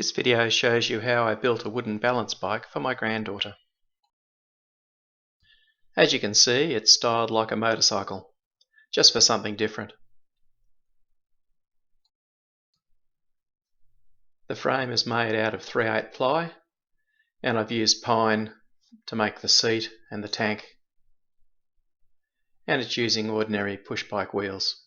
This video shows you how I built a wooden balance bike for my granddaughter. As you can see, it's styled like a motorcycle, just for something different. The frame is made out of 3/8 ply, and I've used pine to make the seat and the tank, and it's using ordinary push bike wheels.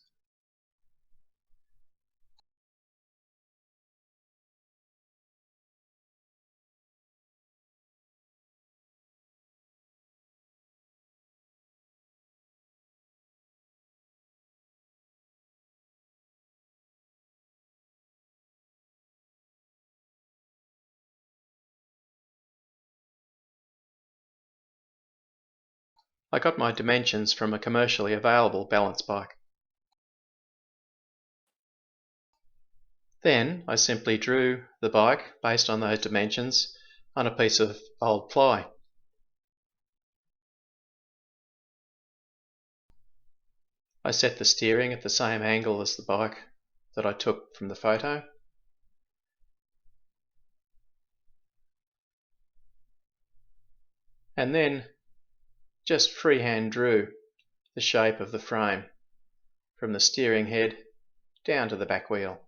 I got my dimensions from a commercially available balance bike. Then I simply drew the bike based on those dimensions on a piece of old ply. I set the steering at the same angle as the bike that I took from the photo. And then just freehand drew the shape of the frame from the steering head down to the back wheel.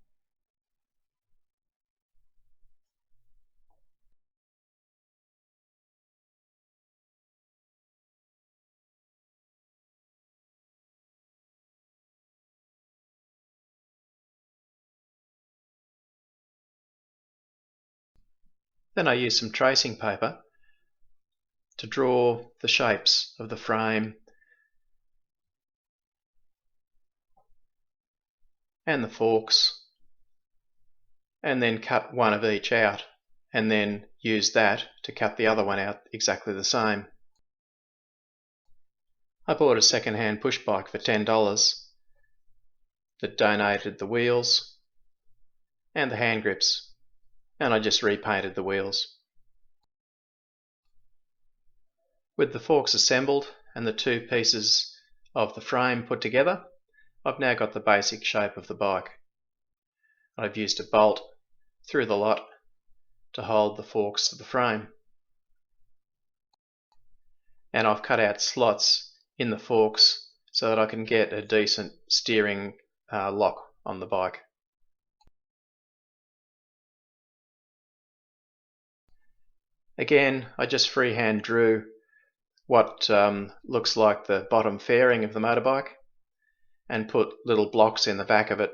Then I used some tracing paper to draw the shapes of the frame and the forks, and then cut one of each out, and then use that to cut the other one out exactly the same. I bought a second-hand push bike for $10 that donated the wheels and the hand grips, and I just repainted the wheels. With the forks assembled and the two pieces of the frame put together, I've now got the basic shape of the bike. I've used a bolt through the lot to hold the forks to the frame, and I've cut out slots in the forks so that I can get a decent steering lock on the bike. Again, I just freehand drew what looks like the bottom fairing of the motorbike and put little blocks in the back of it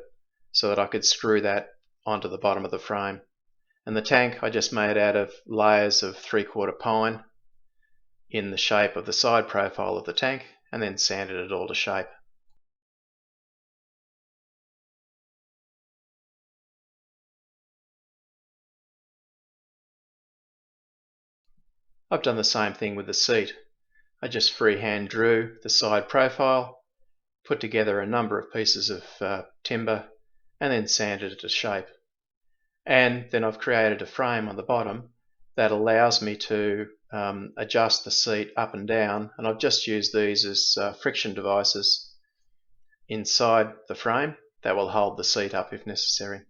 so that I could screw that onto the bottom of the frame. And the tank I just made out of layers of 3/4 pine in the shape of the side profile of the tank, and then sanded it all to shape. I've done the same thing with the seat. I just freehand drew the side profile, put together a number of pieces of timber, and then sanded it to shape. And then I've created a frame on the bottom that allows me to adjust the seat up and down, and I've just used these as friction devices inside the frame that will hold the seat up if necessary.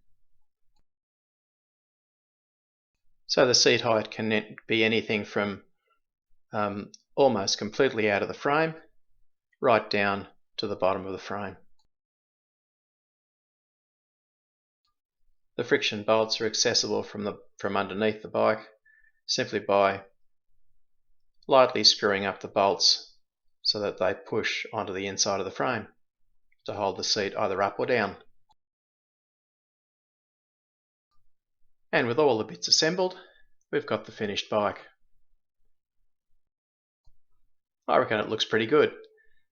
So the seat height can be anything from almost completely out of the frame right down to the bottom of the frame. The friction bolts are accessible from underneath the bike simply by lightly screwing up the bolts so that they push onto the inside of the frame to hold the seat either up or down. And with all the bits assembled, we've got the finished bike. I reckon it looks pretty good,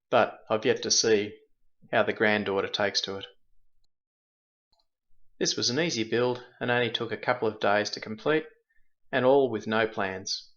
but I've yet to see how the granddaughter takes to it. This was an easy build and only took a couple of days to complete, and all with no plans.